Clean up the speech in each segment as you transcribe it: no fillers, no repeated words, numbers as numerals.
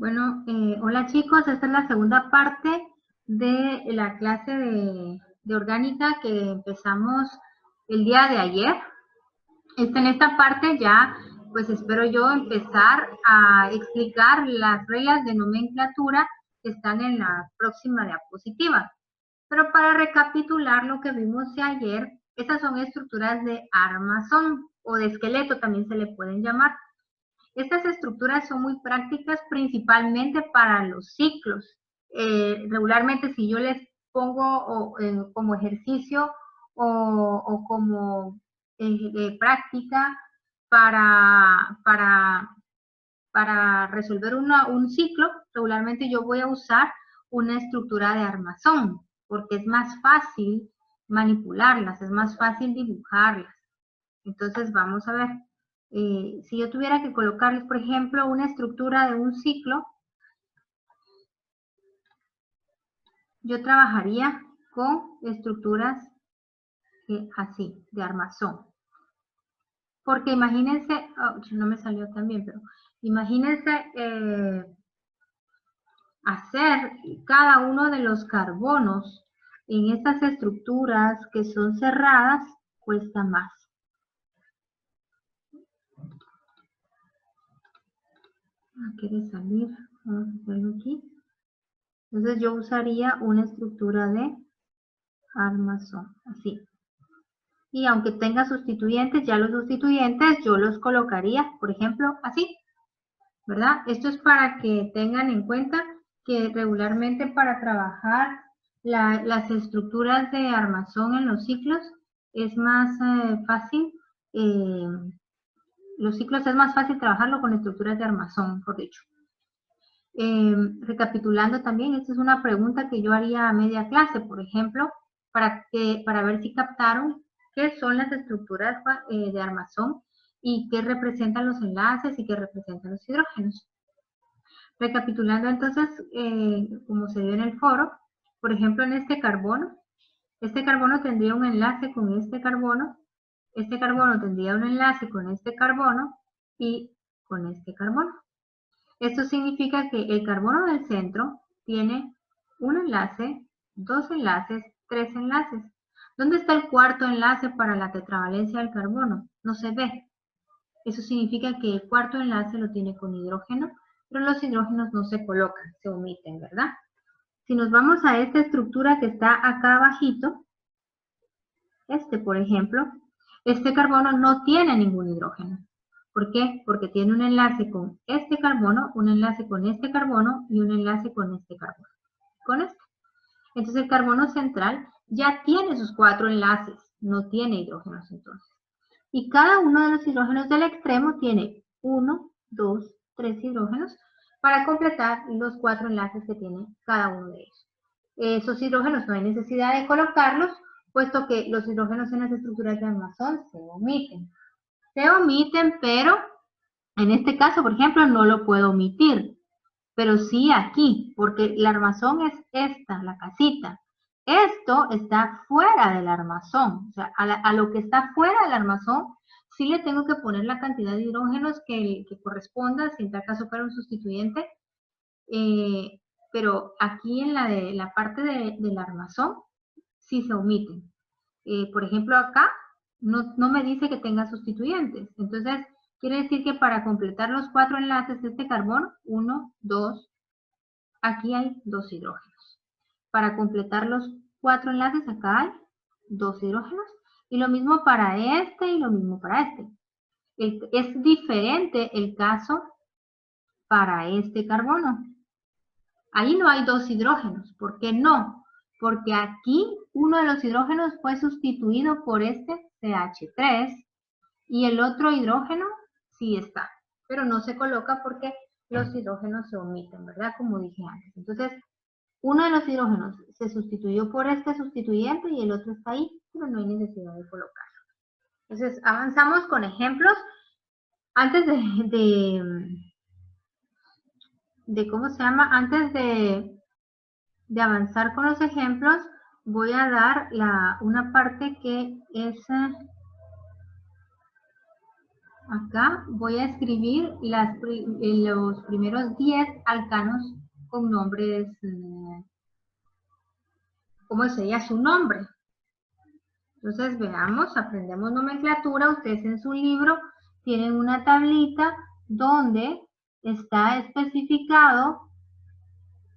Bueno, hola chicos, esta es la segunda parte de la clase de orgánica que empezamos el día de ayer. En esta parte ya, pues espero yo empezar a explicar las reglas de nomenclatura que están en la próxima diapositiva. Pero para recapitular lo que vimos de ayer, estas son estructuras de armazón o de esqueleto también se le pueden llamar. Estas estructuras son muy prácticas principalmente para los ciclos. Regularmente si yo les pongo como ejercicio o como práctica para resolver un ciclo, regularmente yo voy a usar una estructura de armazón, porque es más fácil manipularlas, es más fácil dibujarlas. Entonces vamos a ver. Si yo tuviera que colocarles, por ejemplo, una estructura de un ciclo, yo trabajaría con estructuras así, de armazón. Porque imagínense, oh, no me salió tan bien, pero imagínense hacer cada uno de los carbonos en estas estructuras que son cerradas, cuesta más. Quiere salir, vamos a hacerlo aquí. Entonces yo usaría una estructura de armazón, así. Y aunque tenga sustituyentes, ya los sustituyentes yo los colocaría, por ejemplo, así, ¿verdad? Esto es para que tengan en cuenta que regularmente para trabajar las estructuras de armazón en los ciclos es más fácil, los ciclos es más fácil trabajarlo con estructuras de armazón, mejor dicho. Recapitulando también, esta es una pregunta que yo haría a media clase, por ejemplo, para ver si captaron qué son las estructuras de armazón y qué representan los enlaces y qué representan los hidrógenos. Recapitulando entonces, como se dio en el foro, por ejemplo, en este carbono tendría un enlace con este carbono tendría un enlace con este carbono y con este carbono. Esto significa que el carbono del centro tiene un enlace, dos enlaces, tres enlaces. ¿Dónde está el cuarto enlace para la tetravalencia del carbono? No se ve. Eso significa que el cuarto enlace lo tiene con hidrógeno, pero los hidrógenos no se colocan, se omiten, ¿verdad? Si nos vamos a esta estructura que está acá abajito, por ejemplo, este carbono no tiene ningún hidrógeno. ¿Por qué? Porque tiene un enlace con este carbono, un enlace con este carbono y un enlace con este carbono. Con este. Entonces el carbono central ya tiene sus cuatro enlaces, no tiene hidrógenos entonces. Y cada uno de los hidrógenos del extremo tiene 1, 2, 3 hidrógenos para completar los cuatro enlaces que tiene cada uno de ellos. Esos hidrógenos no hay necesidad de colocarlos, puesto que los hidrógenos en las estructuras de armazón se omiten. Se omiten, pero en este caso, por ejemplo, no lo puedo omitir, pero sí aquí, porque el armazón es esta, la casita. Esto está fuera del armazón, o sea, a lo que está fuera del armazón, sí le tengo que poner la cantidad de hidrógenos que corresponda, si en tal caso fuera un sustituyente, pero aquí en la parte del armazón, sí se omiten. Por ejemplo, acá no me dice que tenga sustituyentes. Entonces, quiere decir que para completar los cuatro enlaces de este carbono, 1, 2, aquí hay 2 hidrógenos. Para completar los cuatro enlaces, acá hay 2 hidrógenos. Y lo mismo para este y lo mismo para este. Es diferente el caso para este carbono. Ahí no hay 2 hidrógenos. ¿Por qué no? Porque aquí uno de los hidrógenos fue sustituido por este CH3 y el otro hidrógeno sí está, pero no se coloca porque los hidrógenos se omiten, ¿verdad? Como dije antes. Entonces, uno de los hidrógenos se sustituyó por este sustituyente y el otro está ahí, pero no hay necesidad de colocarlo. Entonces, avanzamos con ejemplos. Antes ¿cómo se llama? Antes de avanzar con los ejemplos, voy a dar una parte que es Acá voy a escribir los primeros 10 alcanos con nombres, ¿cómo sería su nombre? Entonces veamos, aprendemos nomenclatura. Ustedes en su libro tienen una tablita donde está especificado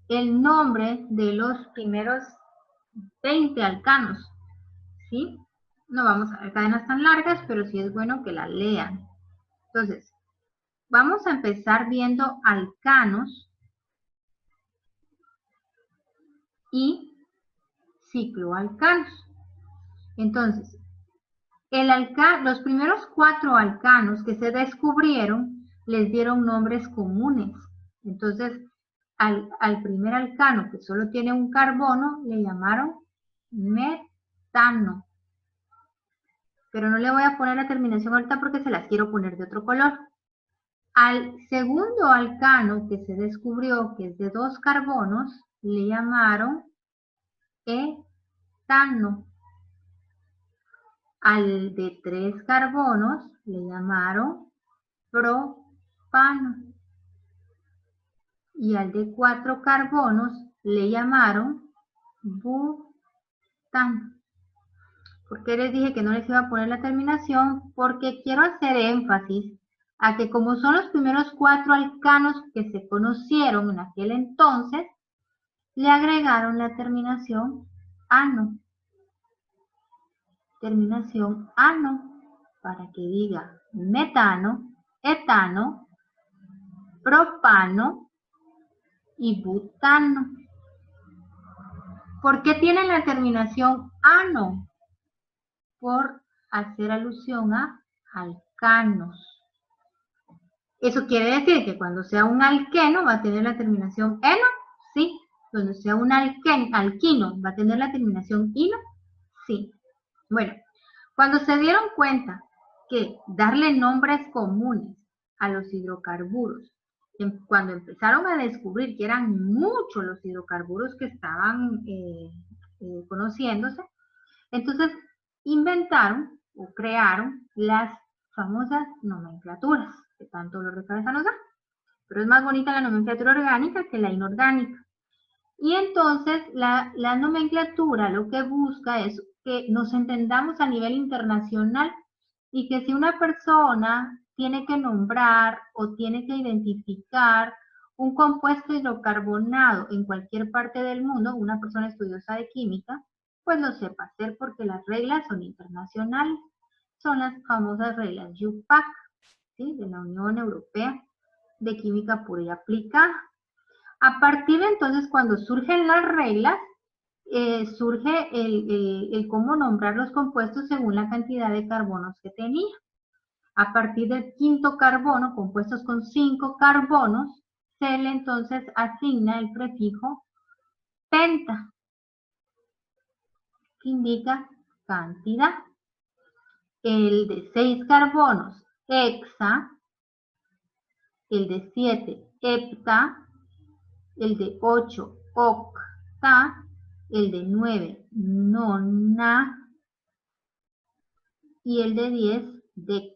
el nombre de los primeros 20 alcanos, ¿sí? No vamos a ver cadenas tan largas, pero sí es bueno que las lean. Entonces, vamos a empezar viendo alcanos y cicloalcanos. Entonces, los primeros 4 alcanos que se descubrieron les dieron nombres comunes. Entonces, al primer alcano que solo tiene un carbono le llamaron metano. Pero no le voy a poner la terminación ahorita porque se las quiero poner de otro color. Al segundo alcano que se descubrió, que es de 2 carbonos, le llamaron etano. Al de 3 carbonos le llamaron propano. Y al de 4 carbonos le llamaron butano. ¿Por qué les dije que no les iba a poner la terminación? Porque quiero hacer énfasis a que como son los primeros 4 alcanos que se conocieron en aquel entonces, le agregaron la terminación ano. Terminación ano, para que diga metano, etano, propano y butano. ¿Por qué tienen la terminación ano? Por hacer alusión a alcanos. Eso quiere decir que cuando sea un alqueno va a tener la terminación eno, sí. Cuando sea un alquino va a tener la terminación ino, sí. Bueno, cuando se dieron cuenta que darle nombres comunes a los hidrocarburos, cuando empezaron a descubrir que eran muchos los hidrocarburos que estaban conociéndose, entonces inventaron o crearon las famosas nomenclaturas, que tanto dolor de cabeza nos da. Pero es más bonita la nomenclatura orgánica que la inorgánica. Y entonces la nomenclatura lo que busca es que nos entendamos a nivel internacional y que si una persona tiene que nombrar o tiene que identificar un compuesto hidrocarbonado en cualquier parte del mundo, una persona estudiosa de química, pues lo sepa hacer porque las reglas son internacionales. Son las famosas reglas UPAC, ¿sí? De la Unión Europea de Química Pura y Aplicada. A partir de entonces, cuando surgen las reglas, surge el cómo nombrar los compuestos según la cantidad de carbonos que tenía. A partir del quinto carbono, compuestos con 5 carbonos, se le entonces asigna el prefijo penta, que indica cantidad. El de 6 carbonos, hexa, el de 7, hepta, el de 8, octa, el de 9, nona, y el de 10, deca.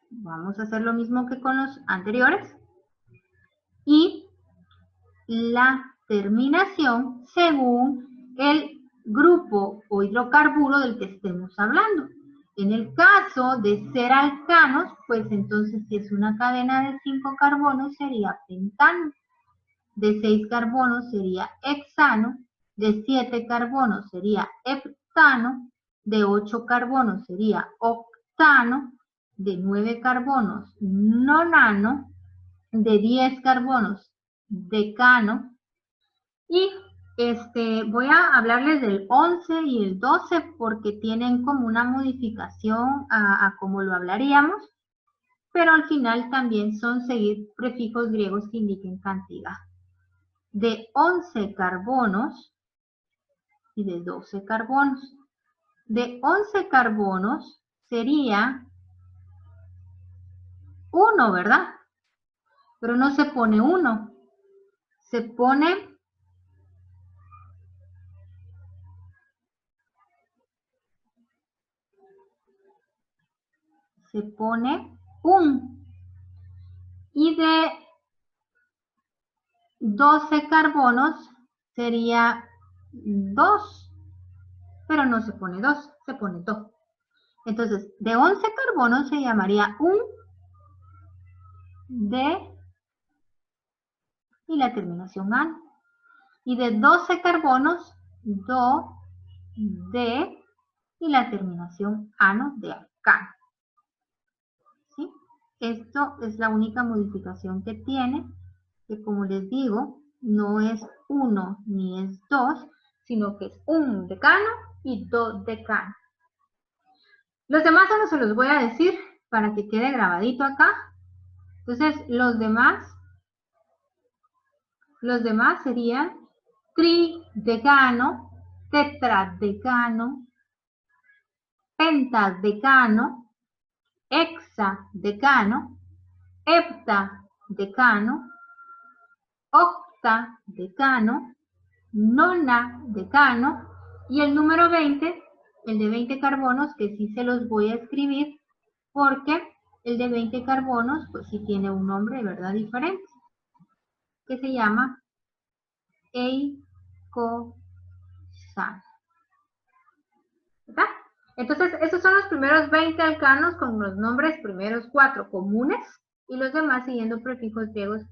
Vamos a hacer lo mismo que con los anteriores. Y la terminación según el grupo o hidrocarburo del que estemos hablando. En el caso de ser alcanos, pues entonces si es una cadena de 5 carbonos sería pentano, de 6 carbonos sería hexano, de 7 carbonos sería heptano, de 8 carbonos sería octano, de 9 carbonos nonano, de 10 carbonos decano, y voy a hablarles del 11 y el 12 porque tienen como una modificación a como lo hablaríamos, pero al final también son seguir prefijos griegos que indiquen cantidad. De 11 carbonos y de 12 carbonos. De 11 carbonos sería 1, ¿verdad? Pero no se pone 1, se pone se pone un. Y de 12 carbonos sería 2, pero no se pone 2, se pone 2. Entonces, de 11 carbonos se llamaría un de y la terminación ano. Y de 12 carbonos, do, de y la terminación ano de alcano. ¿Sí? Esto es la única modificación que tiene, que como les digo, no es 1 ni es 2, sino que es un decano y dos decano. Los demás solo se los voy a decir para que quede grabadito acá. Entonces, los demás serían tridecano, tetradecano, pentadecano, hexadecano, heptadecano, octadecano, nonadecano y el número 20, el de 20 carbonos, que sí se los voy a escribir porque el de 20 carbonos pues sí tiene un nombre, ¿verdad? Diferente, que se llama eicosano. ¿Verdad? Entonces, esos son los primeros 20 alcanos con los nombres primeros 4 comunes y los demás siguiendo prefijos griegos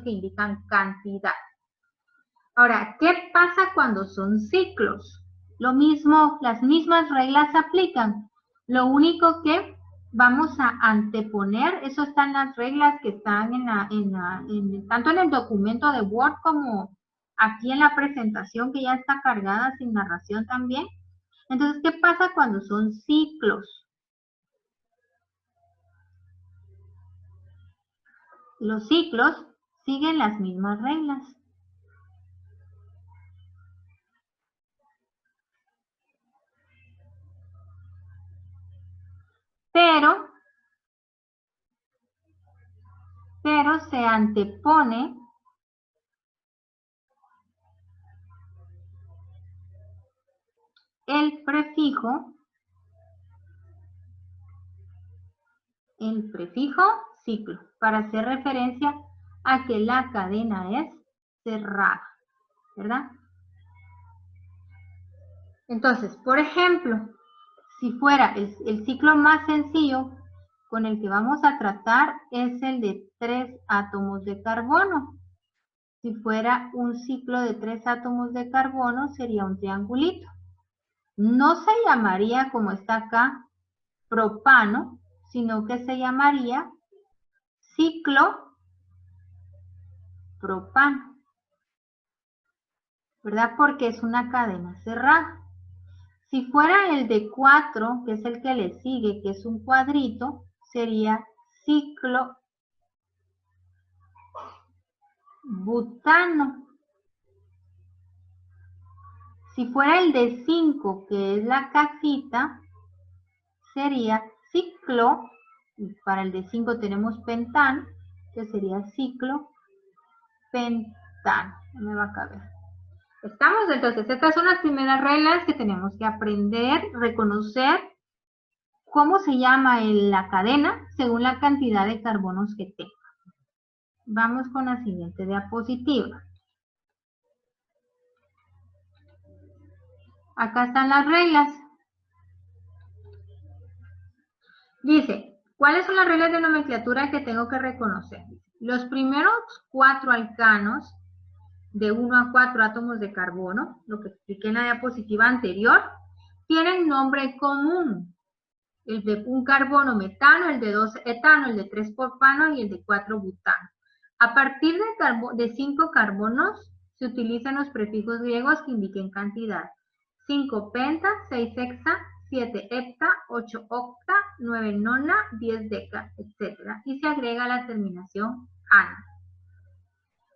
que indican cantidad. Ahora, ¿qué pasa cuando son ciclos? Lo mismo, las mismas reglas se aplican. Lo único que vamos a anteponer, eso están las reglas que están tanto en el documento de Word como aquí en la presentación que ya está cargada sin narración también. Entonces, ¿qué pasa cuando son ciclos? Los ciclos siguen las mismas reglas. Pero se antepone el prefijo ciclo para hacer referencia a que la cadena es cerrada, ¿verdad? Entonces, por ejemplo, si fuera el ciclo más sencillo con el que vamos a tratar es el de 3 átomos de carbono. Si fuera un ciclo de 3 átomos de carbono sería un triangulito. No se llamaría como está acá propano, sino que se llamaría ciclo propano, ¿verdad? Porque es una cadena cerrada. Si fuera el de 4, que es el que le sigue, que es un cuadrito, sería ciclo butano. Si fuera el de 5, que es la casita, sería ciclo, y para el de 5 tenemos pentano, que sería ciclo pentano. No me va a caber. ¿Estamos? Entonces, estas son las primeras reglas que tenemos que aprender, reconocer cómo se llama la cadena según la cantidad de carbonos que tenga. Vamos con la siguiente diapositiva. Acá están las reglas. Dice, ¿cuáles son las reglas de nomenclatura que tengo que reconocer? Los primeros 4 alcanos de 1 a 4 átomos de carbono, lo que expliqué en la diapositiva anterior, tienen nombre común. El de un carbono metano, el de 2 etano, el de 3 propano y el de 4 butano. A partir de 5 carbonos se utilizan los prefijos griegos que indiquen cantidad. 5 penta, 6 hexa, 7 hepta, 8 octa, 9 nona, 10 deca, etc. Y se agrega la terminación ano.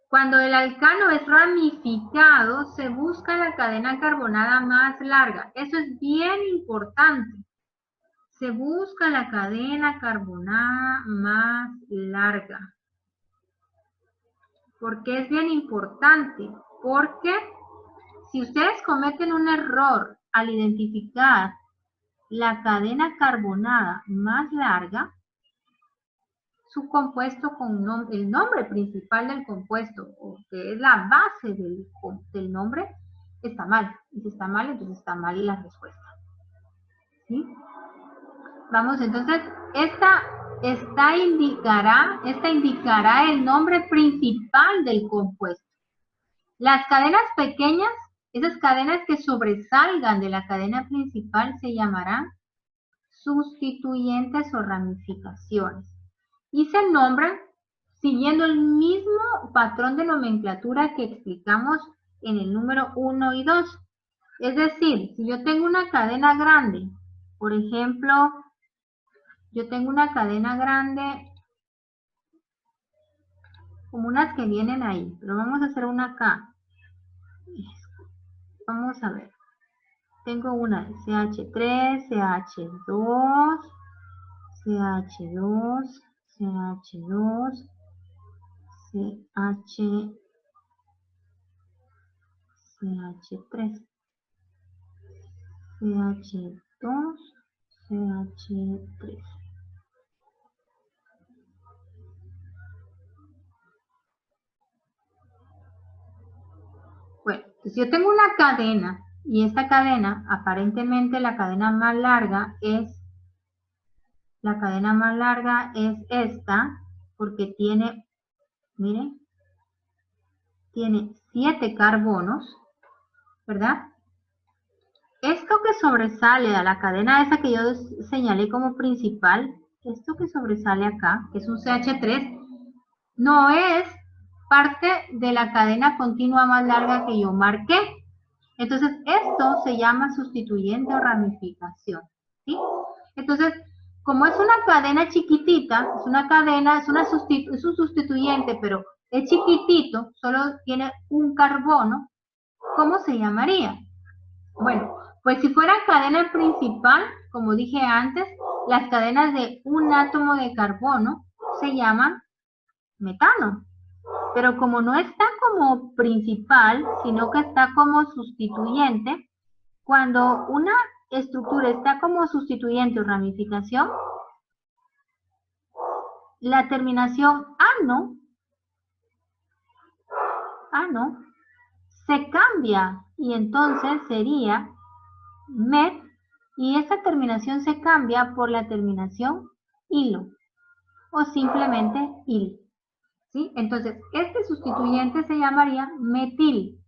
Cuando el alcano es ramificado, se busca la cadena carbonada más larga. Eso es bien importante. Se busca la cadena carbonada más larga. ¿Por qué es bien importante? Porque si ustedes cometen un error al identificar la cadena carbonada más larga, su compuesto con el nombre principal del compuesto, o que es la base del nombre, está mal. Y si está mal, entonces está mal la respuesta. ¿Sí? Vamos, entonces, esta indicará el nombre principal del compuesto. Las cadenas pequeñas, esas cadenas que sobresalgan de la cadena principal, se llamarán sustituyentes o ramificaciones. Y se nombran siguiendo el mismo patrón de nomenclatura que explicamos en el número 1 y 2. Es decir, si yo tengo una cadena grande, por ejemplo, yo tengo una cadena grande como unas que vienen ahí, pero vamos a hacer una acá. Vamos a ver. Tengo una de CH3, CH2, CH2, CH2, CH3, CH2, CH3. Bueno, pues yo tengo una cadena y esta cadena, aparentemente la cadena más larga es esta, porque tiene, miren, tiene 7 carbonos, ¿verdad? Esto que sobresale a la cadena esa que yo señalé como principal, esto que sobresale acá, que es un CH3, no es parte de la cadena continua más larga que yo marqué. Entonces, esto se llama sustituyente o ramificación, ¿sí? Entonces, como es una cadena chiquitita, es un sustituyente, pero es chiquitito, solo tiene un carbono, ¿cómo se llamaría? Bueno, pues si fuera cadena principal, como dije antes, las cadenas de un átomo de carbono se llaman metano. Pero como no está como principal, sino que está como sustituyente, cuando una estructura está como sustituyente o ramificación, la terminación ano se cambia y entonces sería met, y esa terminación se cambia por la terminación hilo o simplemente il. ¿Sí? Entonces, este sustituyente se llamaría metil.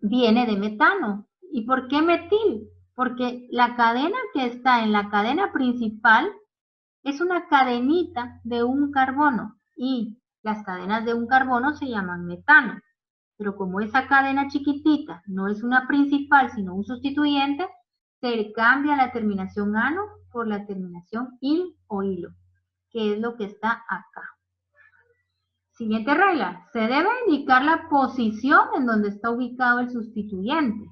Viene de metano. ¿Y por qué metil? Porque la cadena que está en la cadena principal es una cadenita de un carbono y las cadenas de un carbono se llaman metano. Pero como esa cadena chiquitita no es una principal sino un sustituyente, se cambia la terminación ano por la terminación il o hilo, que es lo que está acá. Siguiente regla, se debe indicar la posición en donde está ubicado el sustituyente.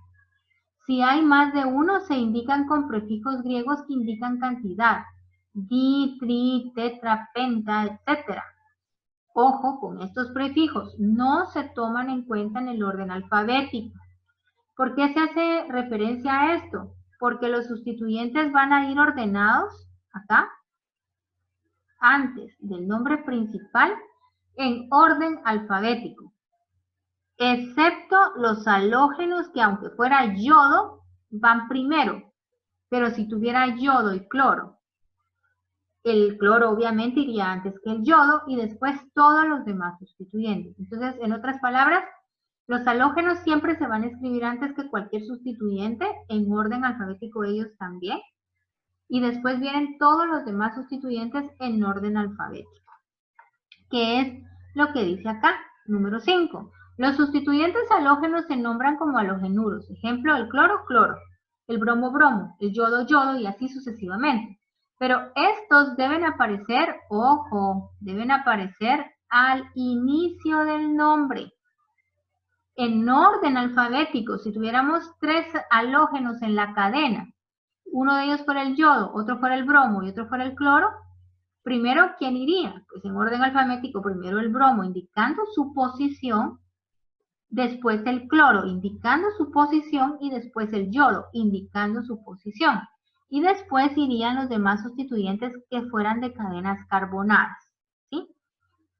Si hay más de uno, se indican con prefijos griegos que indican cantidad, di, tri, tetra, penta, etc. Ojo con estos prefijos, no se toman en cuenta en el orden alfabético. ¿Por qué se hace referencia a esto? Porque los sustituyentes van a ir ordenados acá, antes del nombre principal, en orden alfabético, excepto los halógenos que aunque fuera yodo, van primero, pero si tuviera yodo y cloro, el cloro obviamente iría antes que el yodo y después todos los demás sustituyentes. Entonces, en otras palabras, los halógenos siempre se van a escribir antes que cualquier sustituyente, en orden alfabético ellos también, y después vienen todos los demás sustituyentes en orden alfabético, que es lo que dice acá, número 5. Los sustituyentes halógenos se nombran como halogenuros. Ejemplo, el cloro, cloro, el bromo, bromo, el yodo, yodo y así sucesivamente. Pero estos deben aparecer, ojo, deben aparecer al inicio del nombre. En orden alfabético, si tuviéramos 3 halógenos en la cadena, uno de ellos fuera el yodo, otro fuera el bromo y otro fuera el cloro, primero, ¿quién iría? Pues en orden alfabético, primero el bromo indicando su posición, después el cloro indicando su posición y después el yodo indicando su posición. y después irían los demás sustituyentes que fueran de cadenas carbonadas, ¿sí?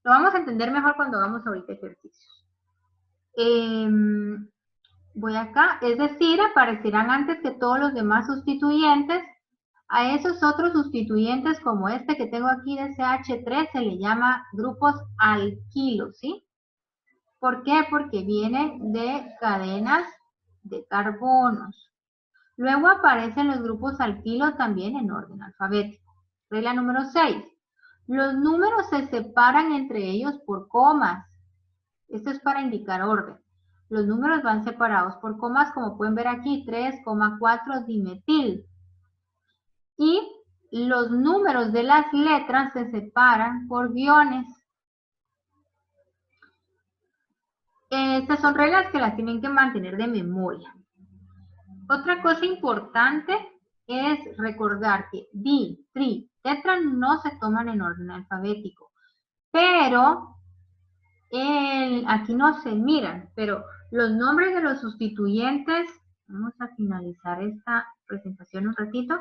Lo vamos a entender mejor cuando hagamos ahorita ejercicios. Voy acá, es decir, aparecerán antes que todos los demás sustituyentes. A esos otros sustituyentes como este que tengo aquí de CH3 se le llama grupos alquilos, ¿sí? ¿Por qué? Porque vienen de cadenas de carbonos. Luego aparecen los grupos alquilos también en orden alfabético. Regla número 6. Los números se separan entre ellos por comas. Esto es para indicar orden. Los números van separados por comas, como pueden ver aquí, 3,4 dimetil. Y los números de las letras se separan por guiones. Estas son reglas que las tienen que mantener de memoria. Otra cosa importante es recordar que di, tri, tetra no se toman en orden alfabético, pero aquí no se miran, pero los nombres de los sustituyentes, vamos a finalizar esta presentación un ratito.